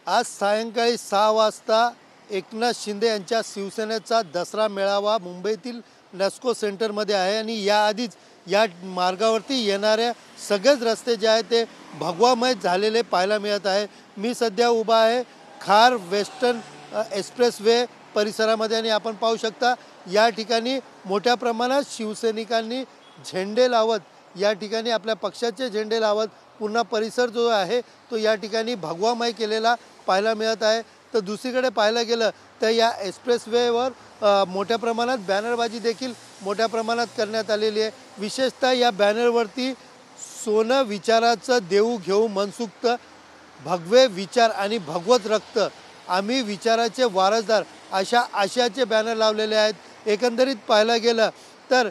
आज सायंकाळी 6 वाजता एकनाथ शिंदे यांच्या शिवसेनेचा दसरा मेळावा मुंबईतील नेस्को सेंटरमध्ये आहे आणि याआधीच या मार्गावरती येणाऱ्या सगळेच रस्ते जे आहेत ते भगवामय झालेले पाहायला मिळत आहे। मी सध्या उभा आहे खार वेस्टर्न एक्सप्रेसवे परिसरामध्ये आणि आपण पाहू शकता या ठिकाणी मोठ्या प्रमाणात शिवसैनिकांनी झेंडे लावत या ठिकाणी आपल्या पक्षाचे झेंडे लावत पुन्हा परिसर जो आहे तो या ठिकाणी भगवामय केलेला पाहायला मिळत आहे। तर दुसरीकडे पाहायला गेलं तर या एक्सप्रेसवेवर मोठ्या प्रमाणात बॅनरबाजी देखील मोठ्या प्रमाणात करण्यात आलेली आहे। विशेषतः या बॅनरवरती सोनं विचाराचं देऊ घेऊ मनसुक्त, भगवे विचार आणि भगवत रक्त, आम्ही विचाराचे वारसदार अशा आशयाचे बॅनर लावलेले आहेत। एकंदरीत पाहायला गेलं तर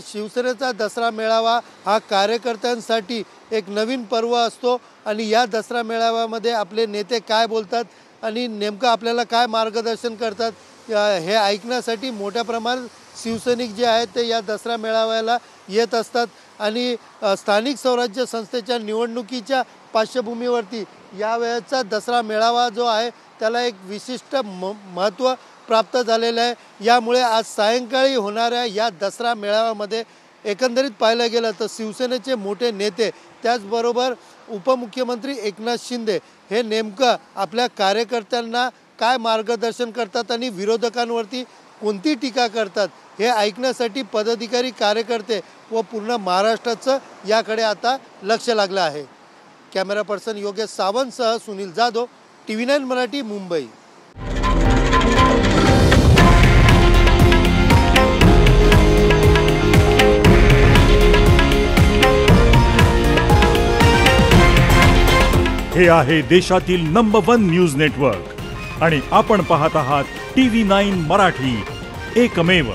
शिवसेनेचा दसरा मेळावा हा कार्यकर्त्यांसाठी एक नवीन पर्व असतो आणि या दसरा मेळाव्यामध्ये आपले नेते काय बोलतात आणि नेमकं आपल्याला काय मार्गदर्शन करतात हे ऐकण्यासाठी मोठ्या प्रमाणात शिवसैनिक जे आहेत ते या दसरा मेळाव्याला येत असतात आणि स्थानिक स्वराज्य संस्थेच्या निवडणुकीच्या पार्श्वभूमीवरती यावेळेचा दसरा मेळावा जो आहे त्याला एक विशिष्ट महत्त्व प्राप्त झालेलं आहे। यामुळे आज सायंकाळी होणाऱ्या या दसरा मेळाव्यामध्ये एकंदरीत पाहायला गेलं तर शिवसेनेचे मोठे नेते त्याचबरोबर उपमुख्यमंत्री एकनाथ शिंदे हे नेमकं आपल्या कार्यकर्त्यांना काय मार्गदर्शन करतात आणि विरोधकांवरती कोणती टीका करतात हे ऐकण्यासाठी पदाधिकारी, कार्यकर्ते व पूर्ण महाराष्ट्राचं याकडे आता लक्ष लागलं आहे। कॅमेरा पर्सन योगेश सावंतसह सुनील जाधव, TV9 मराठी, मुंबई। हे आहे देशातील नंबर 1 न्यूज नेटवर्क आणि आपण पाहत आहात TV9 मराठी, एकमेव।